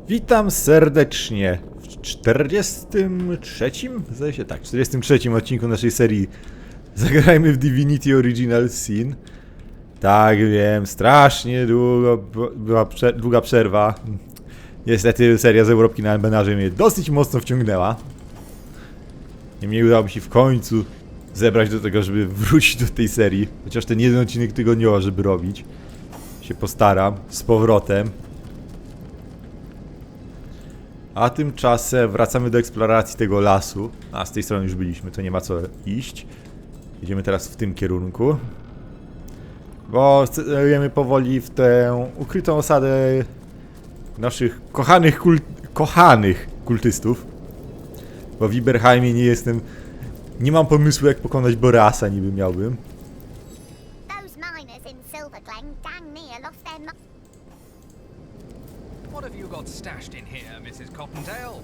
Witam serdecznie w 43. Zdaje się tak, 43. odcinku naszej serii Zagrajmy w Divinity Original Sin. Tak, wiem, strasznie była długa przerwa. Niestety seria z Europki na Albenarze mnie dosyć mocno wciągnęła. Niemniej udało mi się w końcu zebrać do tego, żeby wrócić do tej serii. Chociaż ten jeden odcinek tygodniowo, żeby robić. Się postaram z powrotem. A tymczasem wracamy do eksploracji tego lasu. A z tej strony już byliśmy, to nie ma co iść. Jedziemy teraz w tym kierunku. Bo celujemy powoli w tę ukrytą osadę naszych kochanych kultystów. Bo w Iberheimie nie mam pomysłu, jak pokonać Borasa, niby miałbym. What have you got stashed in here, Mrs. Cottontail?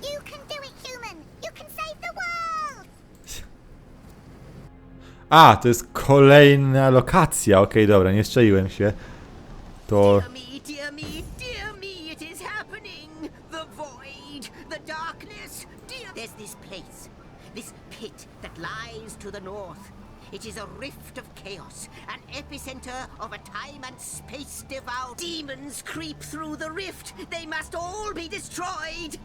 You can do it, human! You can save the world! A, to jest kolejna lokacja. Okej, dobra, nie strzeliłem się. To... Dear me, it is happening! The void, the darkness, dear... There's this place, this pit that lies to the north. It is a rift of chaos, an epicenter of a time and space devout. Demons creep through the rift. They must all be destroyed.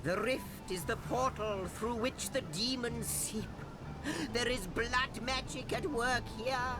The rift is the portal through which the demons seep. There is blood magic at work here.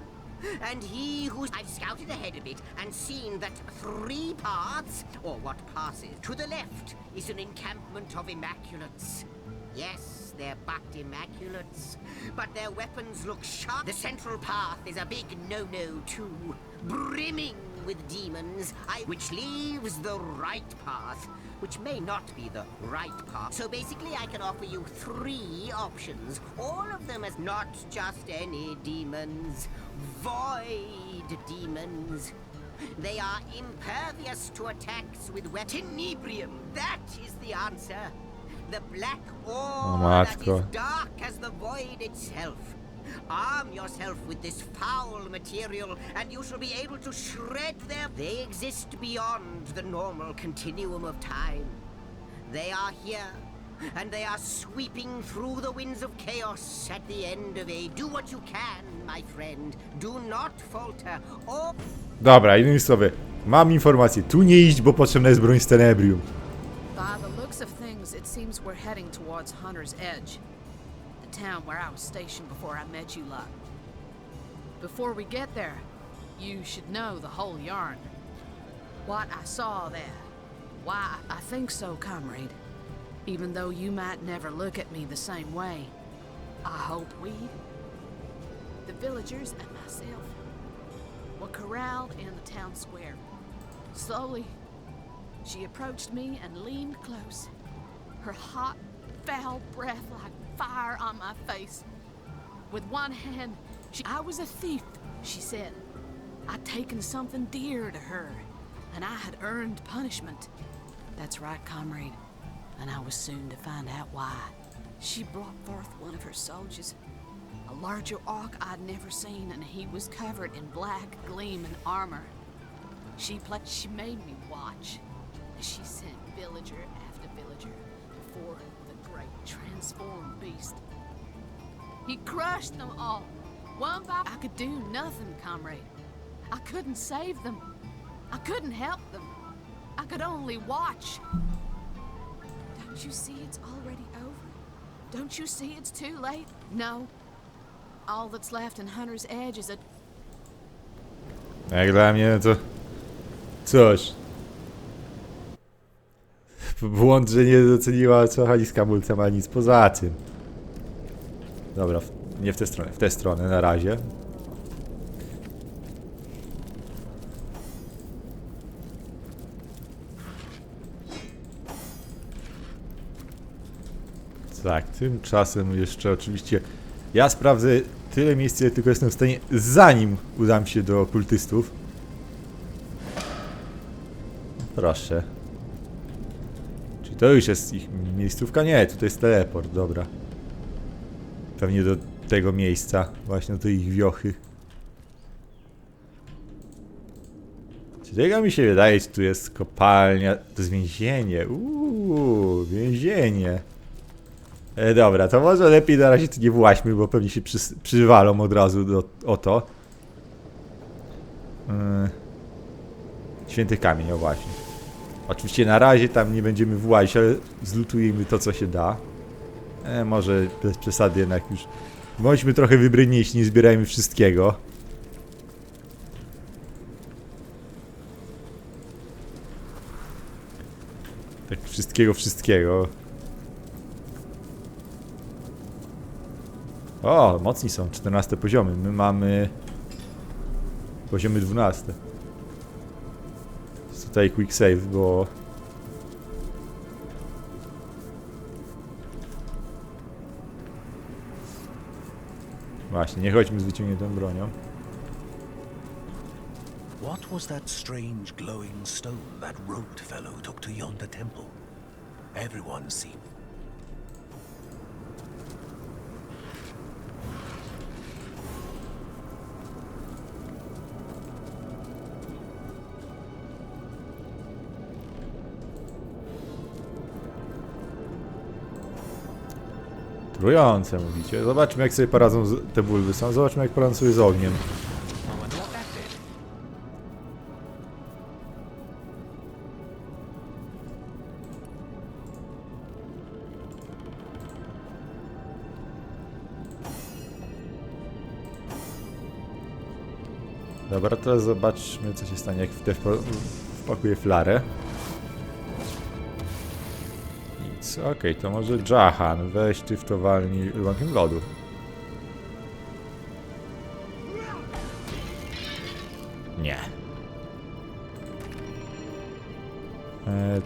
And he who's... I've scouted ahead a bit and seen that 3 paths, or what passes, to the left is an encampment of immaculates. Yes, they're but immaculates, but their weapons look sharp. The central path is a big no-no too, brimming with demons, which leaves the right path, which may not be the right path. So basically I can offer you 3 options, all of them as not just any demons, void demons. They are impervious to attacks with Tenebrium, that is the answer. The black ore that is dark as the void itself. Arm yourself with this foul material and you shall be able to shred them. They exist beyond the normal continuum of time. They are here, and they are sweeping through the winds of chaos at the end of a... Do what you can, my friend. Do not falter. Or... Dobra, innymi słowy, mam informację. Tu nie iść, bo potrzebna jest broń z Tenebrium. By the looks of things, it seems we're heading towards Hunter's Edge, the town where I was stationed before I met you lot. Before we get there, you should know the whole yarn. What I saw there. Why I think so, comrade. Even though you might never look at me the same way, I hope we, the villagers and myself, were corralled in the town square. Slowly, she approached me and leaned close, her hot, foul breath like fire on my face. With one hand, I was a thief, she said. I'd taken something dear to her, and I had earned punishment. That's right, comrade, and I was soon to find out why. She brought forth one of her soldiers, a larger orc I'd never seen, and he was covered in black, gleaming armor. She made me watch. She sent villager after villager before the great transformed beast. He crushed them all, one by one. I could do nothing, comrade. I couldn't save them. I couldn't help them. I could only watch. Don't you see it's already over? Don't you see it's too late? No. All that's left in Hunter's Edge is a... Jak dla mnie, to... Cóż... Błąd, że nie doceniła, co Haliska Mulca ma, nic poza tym. Dobra, nie w tę stronę, w tę stronę na razie. Tak, tymczasem jeszcze oczywiście ja sprawdzę tyle miejsc, ile tylko jestem w stanie, zanim udam się do kultystów. Proszę. To już jest ich miejscówka? Nie, tutaj jest teleport, dobra. Pewnie do tego miejsca, właśnie do tej ich wiochy. Tego mi się wydaje, że tu jest kopalnia. To jest więzienie. Więzienie. Dobra, to może lepiej na razie tu nie właźmy, bo pewnie się przywalą od razu o to. Święty Kamień, o właśnie. Oczywiście na razie tam nie będziemy włazić, ale zlutujemy to, co się da. Może bez przesady jednak już. Bądźmy trochę wybredniejsi, nie zbierajmy wszystkiego. Tak wszystkiego. O, mocni są, 14 poziomy. My mamy poziomy 12. Jest tutaj quick save, bo właśnie, nie chodźmy z wyciągniętą bronią. What was that strange glowing stone that robed fellow took to yonder temple? Everyone seemed... Trujące mówicie. Zobaczmy, jak sobie poradzą te bulwy są. Zobaczmy, jak poradzą sobie z ogniem. Dobra, teraz zobaczmy, co się stanie, jak wpakuję flarę. Nic, okej, to może Jahan, weź ty w towalni bankiem lodu. Nie.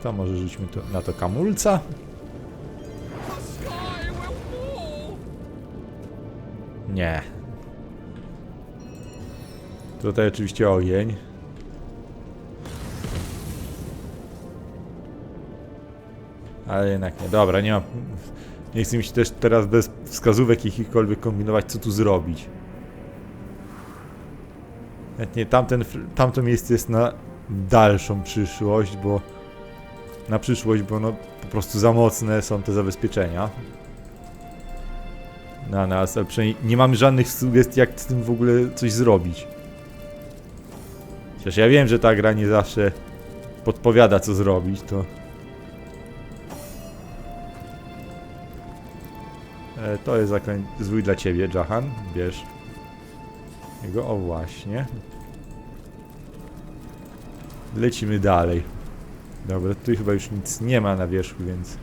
To może rzućmy to, na to kamulca. Nie. Tutaj oczywiście ogień. Ale jednak nie. Dobra, nie ma... Nie chcę mi się też teraz bez wskazówek jakichkolwiek kombinować, co tu zrobić. Nie, tamto miejsce jest na dalszą przyszłość, bo... no po prostu za mocne są te zabezpieczenia. Na nas, ale przynajmniej nie mamy żadnych sugestii, jak z tym w ogóle coś zrobić. Chociaż ja wiem, że ta gra nie zawsze podpowiada, co zrobić, to... To jest zwój dla ciebie, Jahan. Bierz jego, o właśnie. Lecimy dalej. Dobra, tutaj chyba już nic nie ma na wierzchu, więc...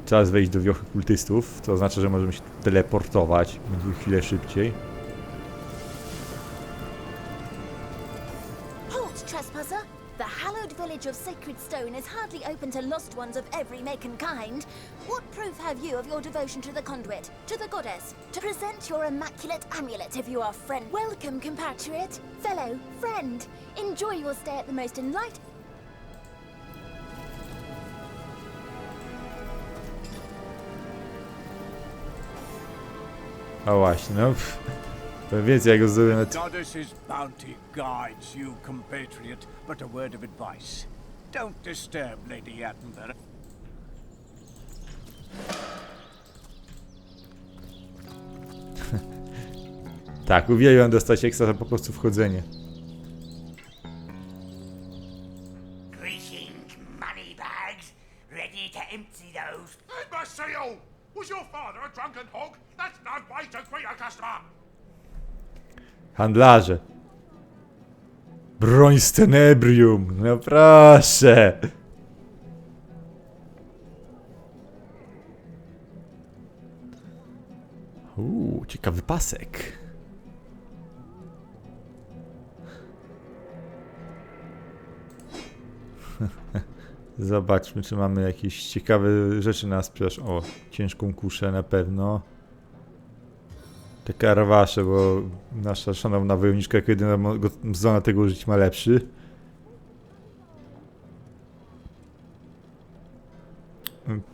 Czas wejść do wiochy kultystów, to oznacza, że możemy się teleportować. Będzie chwilę szybciej. Halt, trespasser! The hallowed village of Sacred Stone is hardly open to lost ones of every make and kind. What proof have you of your devotion to the conduit, to the goddess? To present your immaculate amulet if you are friend. Welcome, compatriot, fellow, friend. Enjoy your stay at the most enlightened. O właśnie, no. Więcej jak go zrobię na... Goddess's bounty guides you, compatriot, but a word of advice. Don't disturb Lady Attenborough. Tak, uwielbiam dostać ekstra za po prostu wchodzenie. Greeting, moneybags. Ready to empty those? Imbecile! Was your father a drunken hog? That's no way to greet a customer! Handlarze. Broń z tenebrium, no proszę. Ciekawy pasek. Zobaczmy, czy mamy jakieś ciekawe rzeczy na sprzedaż. O, ciężką kuszę na pewno. Te karwasze, bo nasza szanowna wojowniczka jak jedyna zona tego użyć ma lepszy.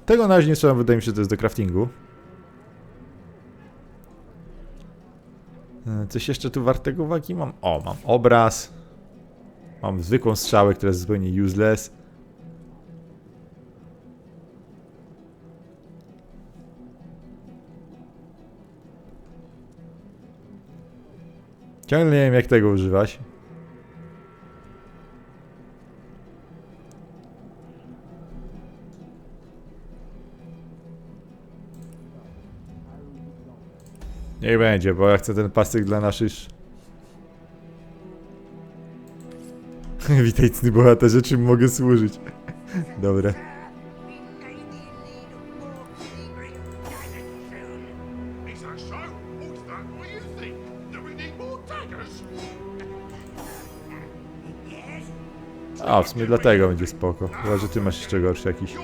Tego na razie nie trzeba, wydaje mi się, że to jest do craftingu. Coś jeszcze tu wartego uwagi mam? O, mam obraz. Mam zwykłą strzałę, która jest zupełnie useless. Ciągle nie wiem, jak tego używać. Niech będzie, bo ja chcę ten pasek dla naszych... Witaj, cny bohaterze, czym mogę służyć? Dobra. A, w sumie dlatego będzie spoko. Chyba, że ty masz jeszcze gorszy jakiś.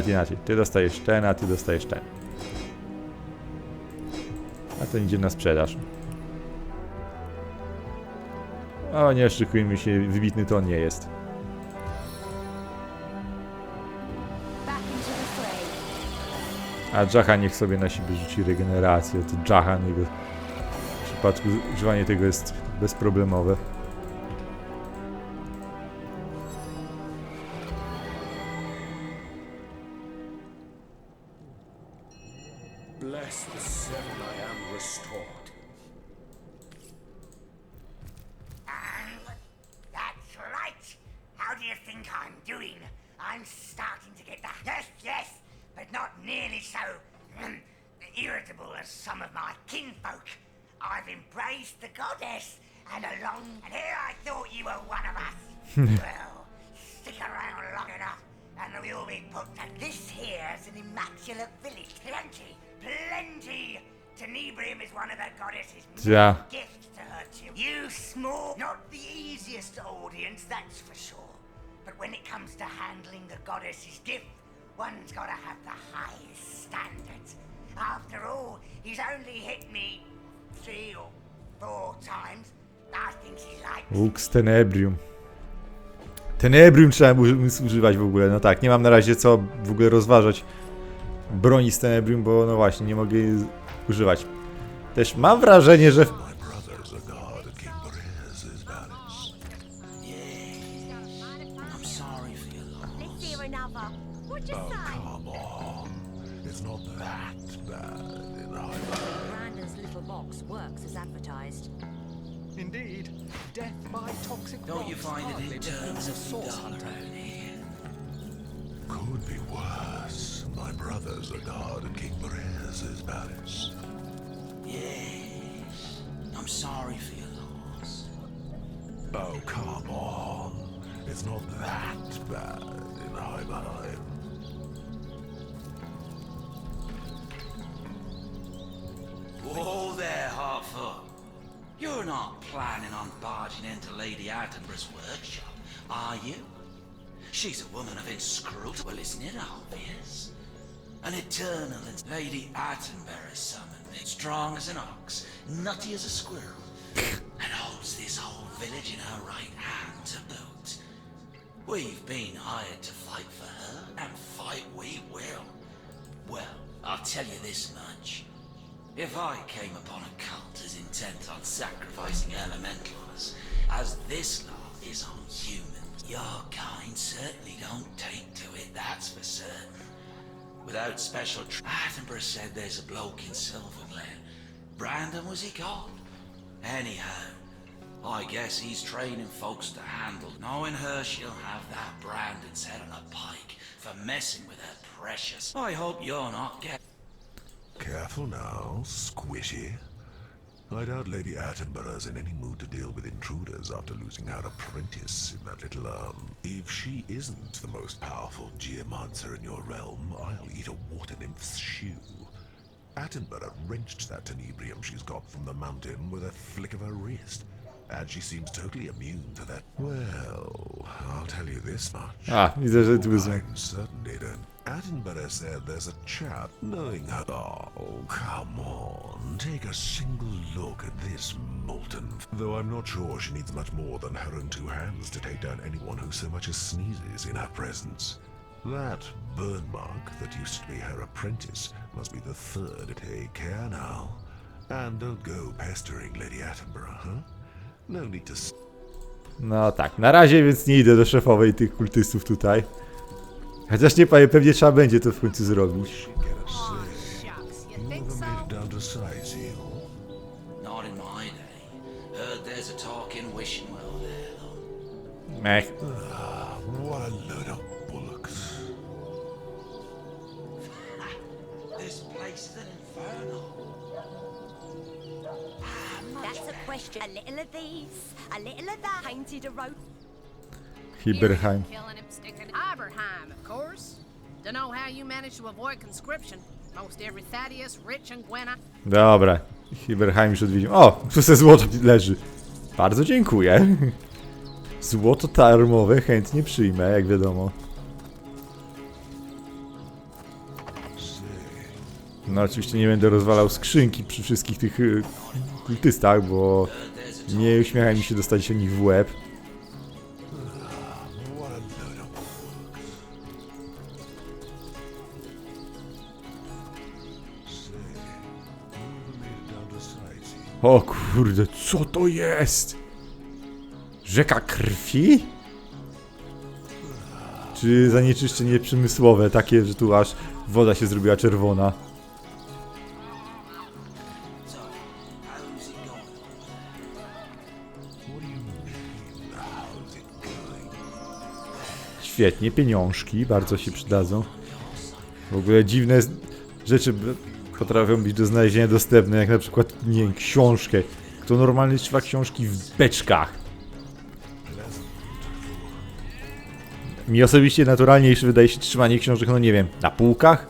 Inaczej. Ty dostajesz ten, a ty dostajesz ten. A ten idzie na sprzedaż. O, nie oszukujmy się, wybitny to on nie jest. A Jaha niech sobie na siebie rzuci regenerację. To Jaha niego w przypadku używania tego jest bezproblemowe. Bless the seven, I am restored. That's right. How do you think I'm doing? I'm starting to get the yes, but not nearly so irritable as some of my kinfolk. I've embraced the goddess, and here I thought you were one of us. Well, stick around long enough, and we'll be put to this here's an immaculate village. Plenty. Tenebrium is one of the goddess's Yeah. gifts to her children. You small, not the easiest audience, that's for sure. But when it comes to handling the goddess's gift, one's gotta have the highest standards. After all, he's only hit me 3 or 4 times. I think he likes Łuk z Tenebrium. Tenebrium trzeba używać w ogóle. No tak, nie mam na razie co w ogóle rozważać broni z Tenebrium, bo no właśnie, nie mogę jej używać. Też mam wrażenie, że... Indeed, death by toxic Don't you rocks find it hardly in befalls terms a of source hunter. Could be worse. My brother's a guard at King Perez's palace. Yes. I'm sorry for your loss. Oh, come on. It's not that bad in Heimheim. Whoa there, Hartford. You're not planning on barging into Lady Attenborough's workshop, are you? She's a woman of inscrutable... Well, isn't it obvious? An eternal Lady Attenborough summoned me, strong as an ox, nutty as a squirrel, and holds this whole village in her right hand to boot. We've been hired to fight for her, and fight we will. Well, I'll tell you this much. If I came upon a cult as intent on sacrificing elementals as this lot is on humans, your kind certainly don't take to it, that's for certain. Without special Attenborough said there's a bloke in Silverglade. Brandon was he called? Anyhow, I guess he's training folks to handle. Knowing her, she'll have that Brandon's head on a pike for messing with her precious. I hope you're not getting... Careful now, squishy. I doubt Lady Attenborough's in any mood to deal with intruders after losing her apprentice in that little, If she isn't the most powerful geomancer in your realm, I'll eat a water nymph's shoe. Attenborough wrenched that tenebrium she's got from the mountain with a flick of her wrist. And she seems totally immune to that. Well, I'll tell you this much. Widzę, że tu są. I'm certain they don't. Attenborough said there's a chap knowing her. Oh, come on. Take a single look at this molten... Though I'm not sure she needs much more than her own 2 hands to take down anyone who so much as sneezes in her presence. That burn mark that used to be her apprentice must be the 3rd. Take care now. And don't go pestering Lady Attenborough, huh? No need to. No tak, na razie więc nie idę do szefowej tych kultystów tutaj. Chociaż nie powiem, pewnie trzeba będzie to w końcu zrobić. Shucks, you You think never so? made it down to size hill. Not in my day. Heard there's a talking wishing well there, though. Mech. What a load of bullocks. This place is an inferno. That's a question. A little of these, a little of that. Painted a road. Hiberheim. Killing him, sticking Iberheim, of course. Don't know how you managed to avoid conscription. Most every Thaddeus, Rich and Gwenna. Dobra, Hiberheim już odwiedziłem. O, tu se złoto leży. Bardzo dziękuję. Złoto tarmowe chętnie przyjmę, jak wiadomo. No oczywiście nie będę rozwalał skrzynki przy wszystkich tych kultystach, bo nie uśmiecha mi się dostać o nich w łeb. What a load of bullocks. Say, you never made it down to size hill. O kurde, co to jest? Rzeka krwi? Czy zanieczyszczenie przemysłowe, takie, że tu aż woda się zrobiła czerwona? So, how's it going? What do you mean? How's it going? Świetnie, pieniążki bardzo się przydadzą. W ogóle dziwne rzeczy potrafią być do znalezienia dostępne, jak na przykład, nie wiem, książkę. Kto normalnie trzyma książki w beczkach? Mi osobiście naturalniejsze wydaje się trzymanie książek, no nie wiem, na półkach?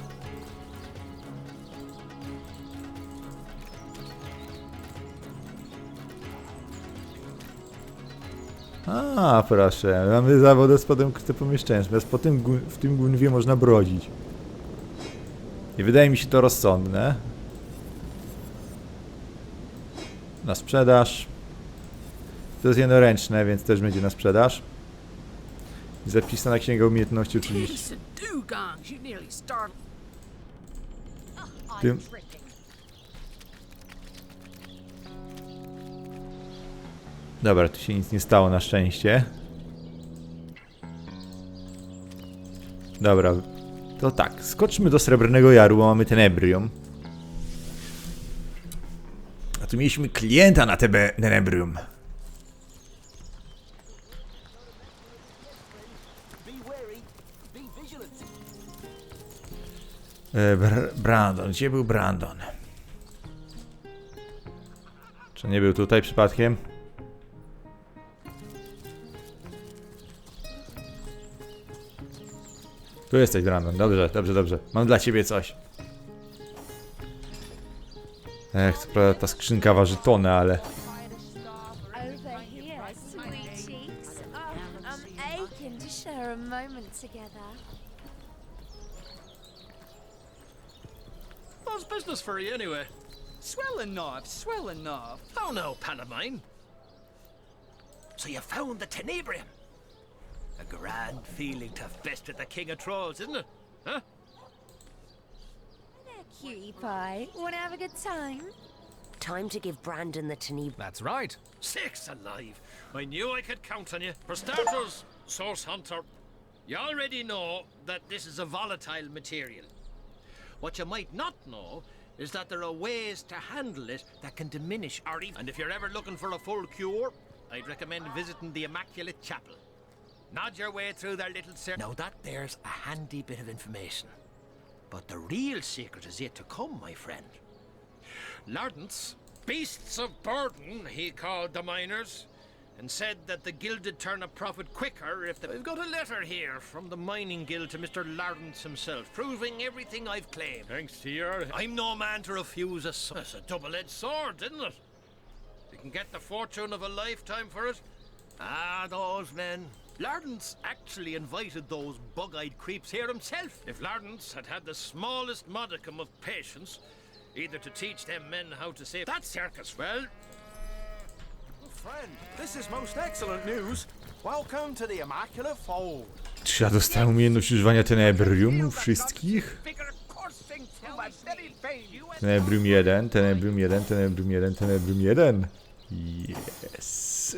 A, proszę, mamy zawodospadem te pomieszczenia, natomiast w tym gunwie można brodzić. I wydaje mi się to rozsądne. Na sprzedaż. To jest jednoręczne, więc też będzie na sprzedaż. Zapisana księga umiejętności oczywiście. Piece of dugongs, you nearly starved. Tym... Dobra, tu się nic nie stało na szczęście. Dobra, to tak, skoczmy do Srebrnego Jaru, bo mamy Tenebrium. A tu mieliśmy klienta na Tenebrium. Brandon, gdzie był Brandon? Czy nie był tutaj przypadkiem? Tu jesteś, Brandon. Dobrze, dobrze, dobrze. Mam dla ciebie coś. Co prawda ta skrzynka waży tonę, ale... Over here, sweet cheeks. Oh, I'm aching to share a moment together. How's business for you anyway? Swell enough, swell enough. Oh no, pal of mine. So you found the Tenebrium? A grand feeling to have bested the King of Trolls, isn't it? Huh? There, cutie pie. Want to have a good time? Time to give Brandon the Tenebrium. That's right. Sakes alive. I knew I could count on you. For starters, Source Hunter, you already know that this is a volatile material. What you might not know is that there are ways to handle it that can diminish or even... And if you're ever looking for a full cure, I'd recommend visiting the Immaculate Chapel. Nod your way through their little Now that there's a handy bit of information. But the real secret is yet to come, my friend. Lardents, beasts of burden, he called the miners, and said that the guild'd turn a profit quicker if I've got a letter here from the mining guild to Mr. Lardents himself, proving everything I've claimed. Thanks to your... I'm no man to refuse it's a double-edged sword, isn't it? You can get the fortune of a lifetime for it. Ah, those men. Lardents actually invited those bug-eyed creeps here himself. If Lardents had had the smallest modicum of patience, either to teach them men how to save that circus, well... Friend, this is most excellent news. Welcome to the Immaculate Fold. Czy ja dostałem umiejętność używania Tenebrium wszystkich? Tenebrium 1, Tenebrium 1, Tenebrium 1, Tenebrium 1. Yes.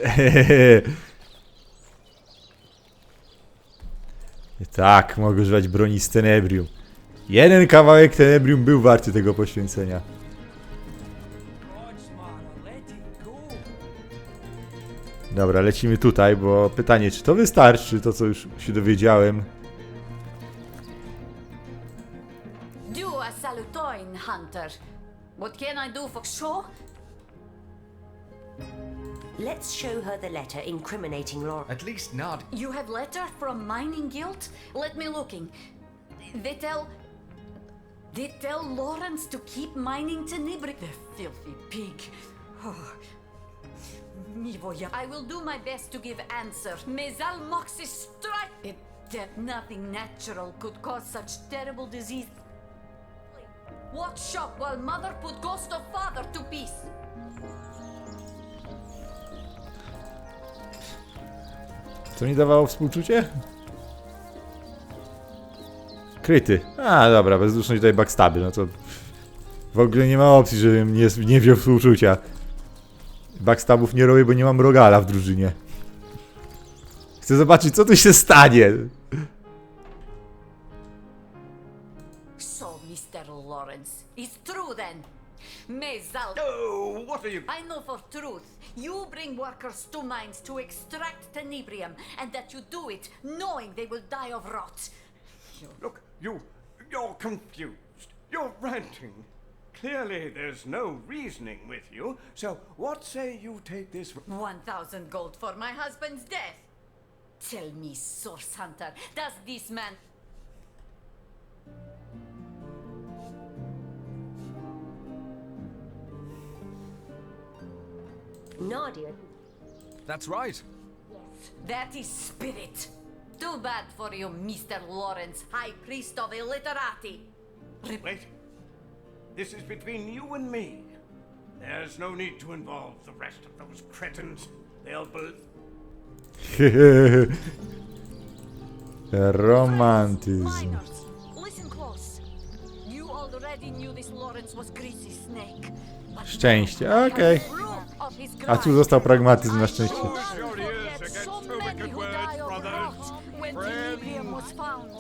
Tak, mogę używać broni z tenebrium. Jeden kawałek tenebrium był warty tego poświęcenia. Dobra, lecimy tutaj, bo pytanie, czy to wystarczy, to co już się dowiedziałem. Do a salutoin, Hunter. What can I do for sure? Let's show her the letter incriminating Laura. At least not. You have letter from mining guild? Let me looking. They tell Lawrence to keep mining Tenebri. The filthy pig. Oh. I will do my best to give answer. Mezal Moxie strike. That nothing natural could cause such terrible disease. Watch shop while mother put ghost of father to peace. Co mi dawało współczucie? Kryty. A, dobra, bezduszność tutaj backstaby, no to... W ogóle nie ma opcji, żebym nie wziął współczucia. Backstabów nie robię, bo nie mam rogala w drużynie. Chcę zobaczyć, co tu się stanie. So, Mr. Lawrence, it's true then. Mezal. Oh, what are you... I know for truth, you bring workers to mines to extract tenebrium, and that you do it knowing they will die of rot. Look, you're confused. You're ranting. Clearly there's no reasoning with you, so what say you take this... 1,000 gold for my husband's death. Tell me, Source Hunter, does this man... Nadia. That's right. That is spirit. Too bad for you, Mr. Lawrence, High Priest of Illiterati. Wait. This is between you and me. There's no need to involve the rest of those cretins. They'll Romantyzm. Miners, listen close. You already knew this Lawrence was greasy snake. But Szczęście, now I okej. have proof of his A tu grind. został pragmatyzm na szczęście. Close your ears Yet against so two many wicked who words, die of brothers. rot when Tenebrium was found.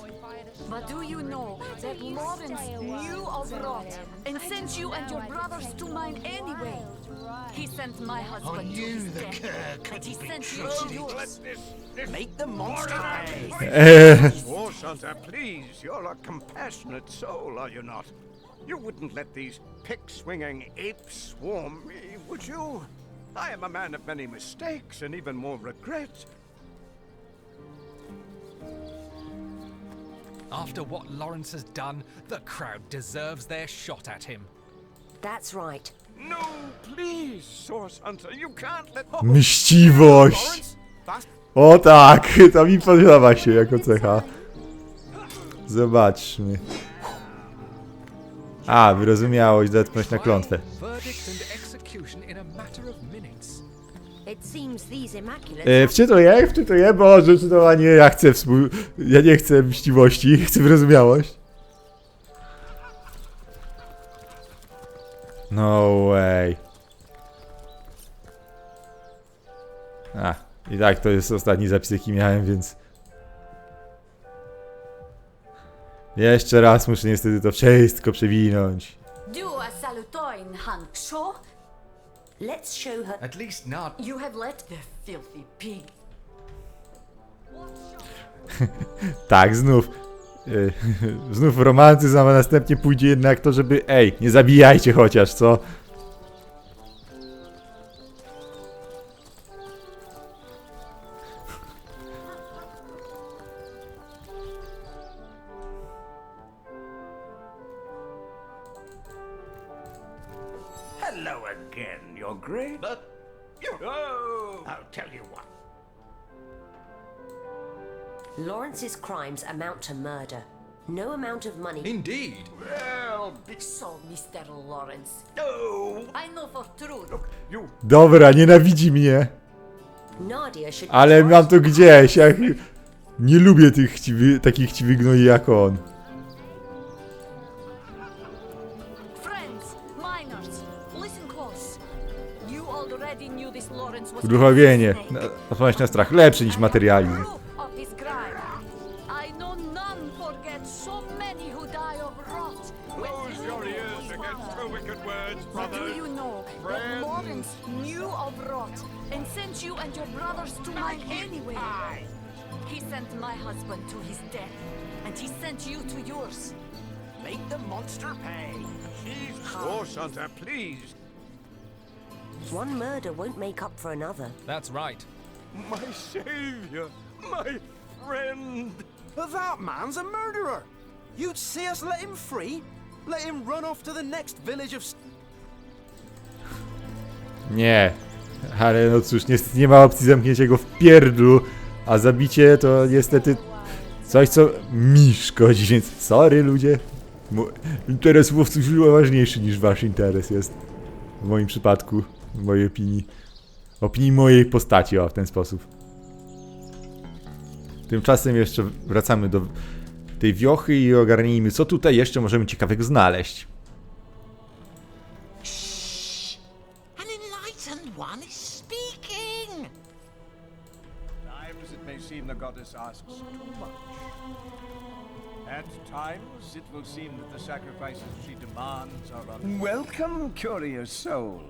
But do you know that Lawrence knew of rot and sent you and your brothers to mine anyway? He sent my husband to his death, and he sent you to yours. Make the monster pay. Horse Hunter, please, you're a compassionate soul, are you not? You wouldn't let these pick-swinging apes swarm me, would you? I am a man of many mistakes and even more regrets. After what Lawrence has done, the crowd deserves their shot at him. That's right. No, please, Source Hunter, you can't let... Mściwość! O tak, to mi podoba się jako cecha. Zobaczmy. A, wyrozumiałość, dotknąć na klątwę. Verdict and execution in a matter of minutes. It seems these immaculates... Wczytuję, bo zdecydowanie ja nie chcę mściwości, chcę wyrozumiałość. No way. A, i tak to jest ostatni zapis jaki miałem, więc... Jeszcze raz muszę niestety to wszystko przewinąć. Do a salutoin, Hank Shaw. Let's show her... At least not. You have let the filthy pig. Tak, znów. Znów romantyzm, a następnie pójdzie jednak to, żeby... Ej, nie zabijajcie chociaż, co? Hello again, Your Grace. But Oh, I'll tell you what. Lawrence's crimes amount to murder. No amount of money... Indeed. Well, So, Mr. Lawrence, no. I know for truth. Look, you... Dobra, nienawidzi mnie. Nadia should... Ale mam to gdzieś, jak... Nie lubię takich chciwych gnoi jak on. Friends, miners, listen close. You already knew this Lawrence was Uduchowienie. Odpowiedź na strach. Lepszy niż materializm. of his crime. I know none forget so many who die of rot. Close your ears against the wicked words, But do brother. you know that Lawrence knew of rot and sent you and your brothers to mine anyway? He sent my husband to his death, and he sent you to yours. Make the monster pay. Source hunter, please. One murder won't make up for another. That's right. My savior, my friend. That man's a murderer. You'd see us let him free? Let him run off to the next village of... Nie. Ale no cóż, niestety nie ma opcji zamknięcia go w pierdlu, a zabicie to niestety coś, co mi szkodzi, więc sorry ludzie. Interes łowców źródła ważniejszy niż wasz interes jest. W moim przypadku, w mojej opinii. Opinii mojej postaci, o, w ten sposób. Tymczasem jeszcze wracamy do tej wiochy i ogarnijmy, co tutaj jeszcze możemy ciekawego znaleźć. An enlightened one is speaking. Times it may seem the goddess asks too much. At times it will seem that the sacrifices she demands are Welcome, curious soul.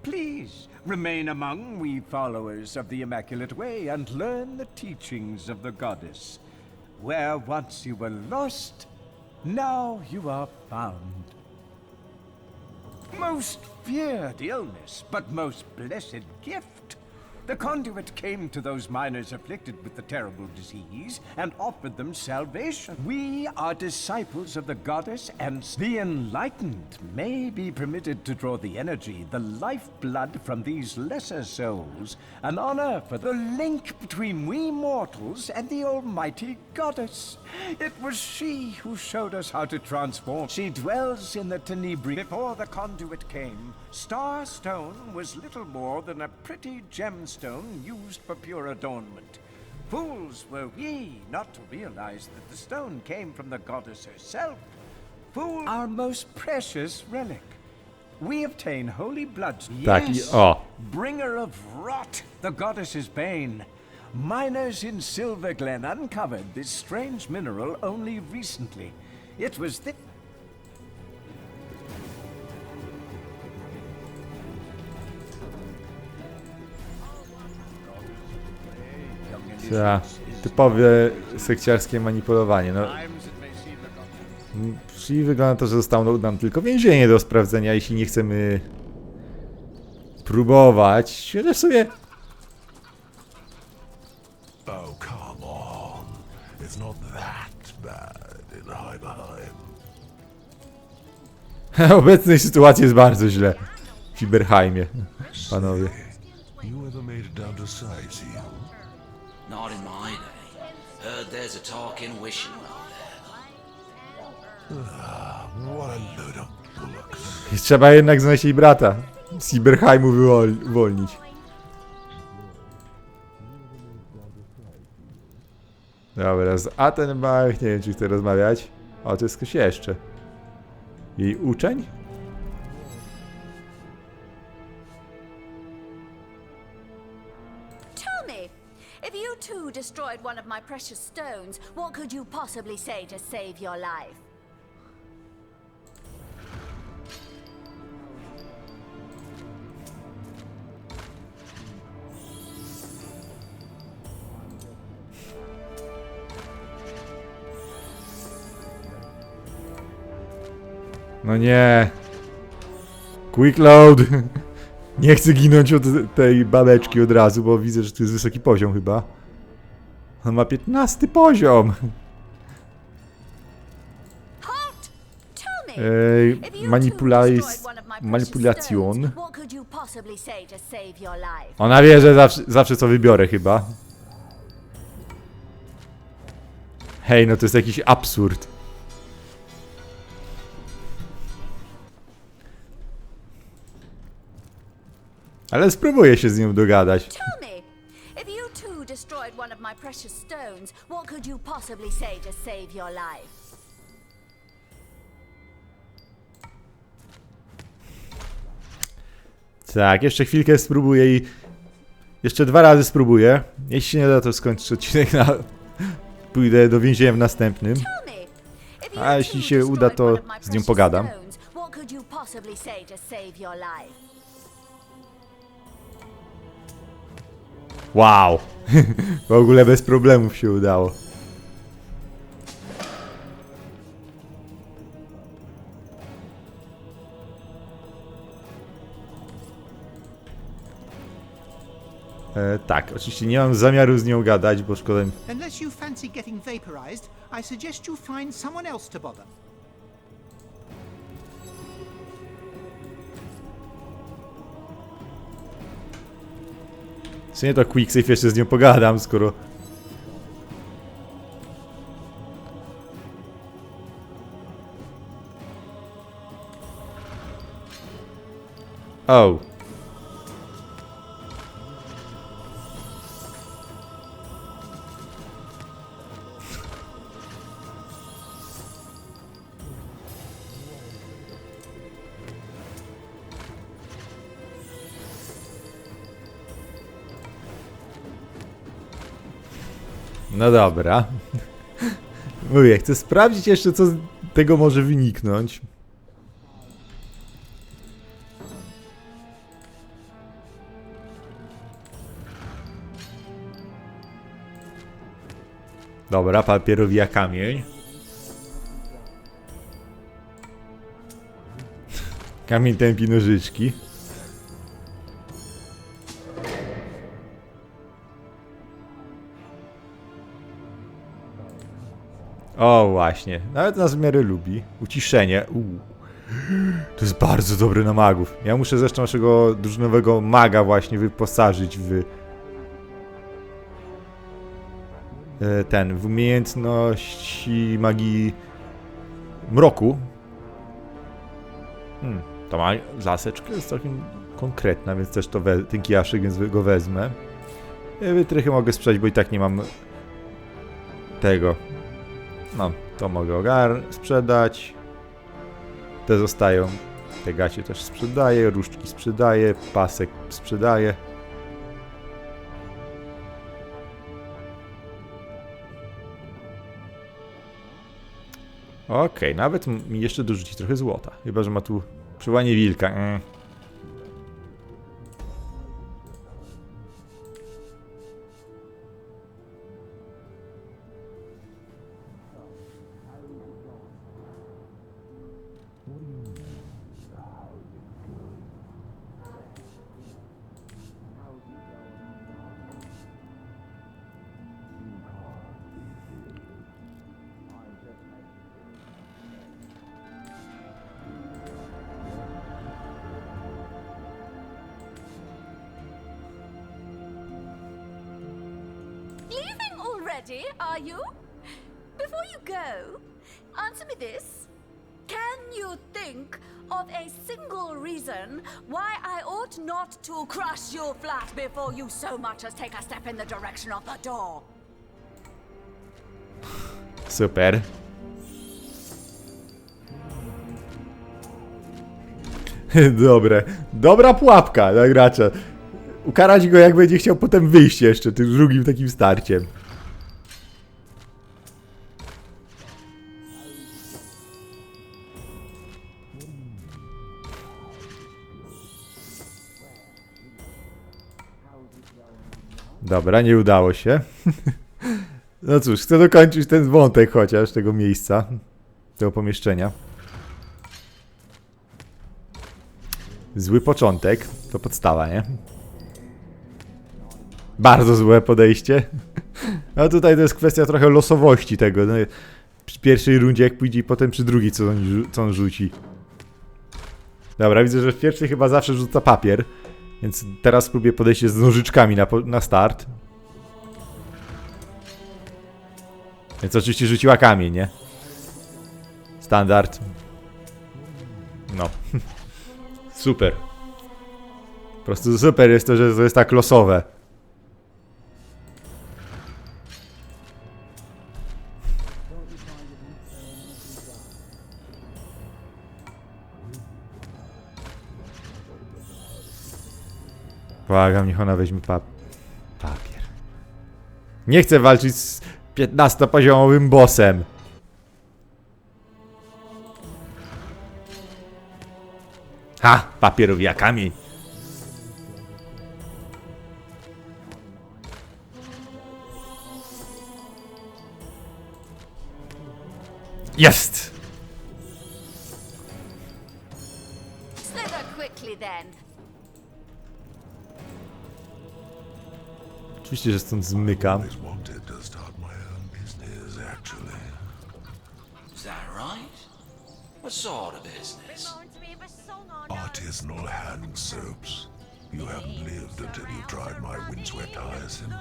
Please remain among we followers of the Immaculate Way and learn the teachings of the goddess. Where once you were lost, now you are found. Most feared illness, but most blessed gift. The conduit came to those miners afflicted with the terrible disease and offered them salvation. We are disciples of the goddess, and the enlightened may be permitted to draw the energy, the lifeblood from these lesser souls, an honor for the link between we mortals and the almighty goddess. It was she who showed us how to transform. She dwells in the Tenebri. Before the conduit came, Star Stone was little more than a pretty gemstone used for pure adornment. Fools were we not to realize that the stone came from the goddess herself. Fool, our most precious relic. We obtain holy blood. Yes, bringer of rot, the goddess's bane. Miners in Silver Glen uncovered this strange mineral only recently. It was the... Typowe sekciarskie manipulowanie. No. Czyli wygląda na to, że zostało nam tylko więzienie do sprawdzenia, jeśli nie chcemy próbować. Chociaż sobie... Oh, come on. It's not that bad in Heimerheim. W obecnej sytuacji jest bardzo źle. W Fiberheimie, panowie. You ever made it down to sightsee? Not in my day. Heard there's a talking wishing well there. What a load of bullocks. Trzeba jednak znaleźć jej brata. Z Fiberheimu uwolnić. Dobra, z Attenbach, nie wiem czy chcę rozmawiać. O, to jest ktoś jeszcze. Jej uczeń? Tell me, if you too destroyed one of my precious stones, what could you possibly say to save your life? No nie. Quick load. Nie chcę ginąć od tej babeczki od razu, bo widzę, że to jest wysoki poziom chyba. On ma 15 poziom. Manipulation. Ona wie, że zawsze co wybiorę chyba. Hej, no to jest jakiś absurd. Ale spróbuję się z nią dogadać. Tell me, if you too destroyed one of my precious stones, what could you possibly say to save your life? Tak, jeszcze chwilkę spróbuję i... Jeszcze 2 razy spróbuję. Jeśli się nie da, to skończę odcinek na... Pójdę do więzienia w następnym. A jeśli się uda, to z nią pogadam. Wow! W ogóle bez problemów się udało. Tak, oczywiście nie mam zamiaru z nią gadać, bo szkoda mi... Unless you fancy getting vaporized, I suggest you find someone else to bother. Czy nie to quicksave jeszcze z nią pogadam, skoro... Oh. No dobra. Mówię, chcę sprawdzić jeszcze, co z tego może wyniknąć. Dobra, papierowija kamień. Kamień tępi nożyczki. O właśnie, nawet nas w miarę lubi. Uciszenie. To jest bardzo dobre na magów. Ja muszę zresztą naszego drużynowego maga właśnie wyposażyć w... w umiejętności magii mroku. To ma laseczkę, jest całkiem konkretna, więc też to ten kijaszek, więc go wezmę. Wytrychy mogę sprzedać, bo i tak nie mam tego. No, to mogę sprzedać. Te zostają. Te gacie też sprzedaję, różdżki sprzedaję, pasek sprzedaję. Okej, nawet mi jeszcze dorzuci trochę złota. Chyba że ma tu przywołanie wilka. Are you? Before you go, answer me this. Can you think of a single reason why I ought not to crush your flat before you so much as take a step in the direction of the door? Super. Dobre. Dobra pułapka dla gracza. Ukarać go, jak będzie chciał potem wyjść jeszcze tym drugim takim starciem. Dobra, nie udało się. No cóż, chcę dokończyć ten wątek chociaż tego miejsca, tego pomieszczenia. Zły początek, to podstawa, nie? Bardzo złe podejście. No tutaj to jest kwestia trochę losowości tego. No, przy pierwszej rundzie jak pójdzie i potem przy drugiej co on rzuci. Dobra, widzę, że w pierwszej chyba zawsze rzuca papier. Więc teraz spróbuję podejść z nożyczkami na start. Więc oczywiście rzuciła kamień, nie? Standard. No. Super. Po prostu super jest to, że to jest tak losowe. Błagam, niech ona weźmie papier. Nie chcę walczyć z 15-poziomowym bossem. Ha! Papier owija kamień. Jest! Slither quickly then. Oczywiście, że stąd zmykam. Always wanted to start my own business, actually. Is that right? What sort of business? Artisanal hand soaps. You haven't lived until you tried my windswept hyacinth.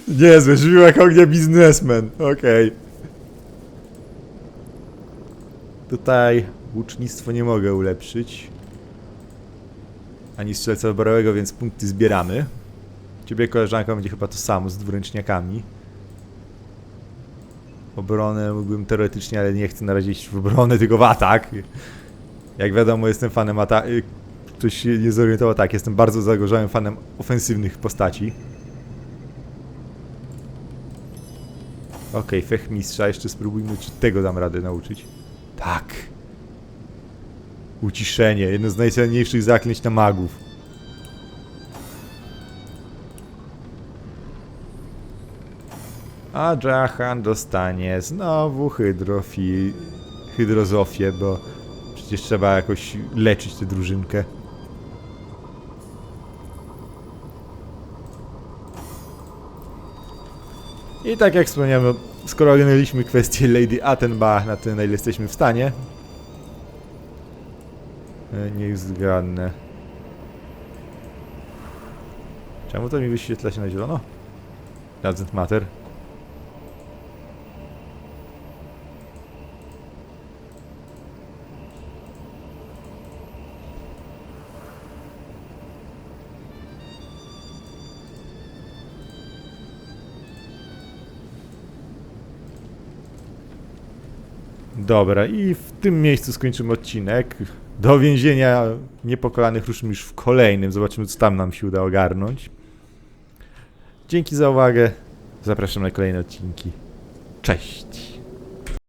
Niezłe, żył jak ognia biznesmen. Okej. Tutaj łucznictwo nie mogę ulepszyć. Ani strzelca oborowego, więc punkty zbieramy. Ciebie, koleżanko, będzie chyba to samo z dwuręczniakami. Obronę mógłbym teoretycznie, ale nie chcę na razie iść w obronę, tylko w atak. Jak wiadomo, jestem fanem ataku. Ktoś się nie zorientował, tak, jestem bardzo zagorzałym fanem ofensywnych postaci. Okej, fechmistrza, jeszcze spróbujmy, czy tego dam radę nauczyć. Tak. Uciszenie, jedno z najcenniejszych zaklęć na magów. A Jahan dostanie znowu hydrozofię, bo przecież trzeba jakoś leczyć tę drużynkę. I tak jak wspomniałem, skoro oglądaliśmy kwestię Lady Attenbach na tyle, na ile jesteśmy w stanie. Niech zgadnę. Czemu to mi wyświetla się na zielono? Doesn't matter. Dobra, i w tym miejscu skończymy odcinek. Do więzienia niepokalanych ruszymy już w kolejnym. Zobaczymy, co tam nam się uda ogarnąć. Dzięki za uwagę. Zapraszam na kolejne odcinki. Cześć!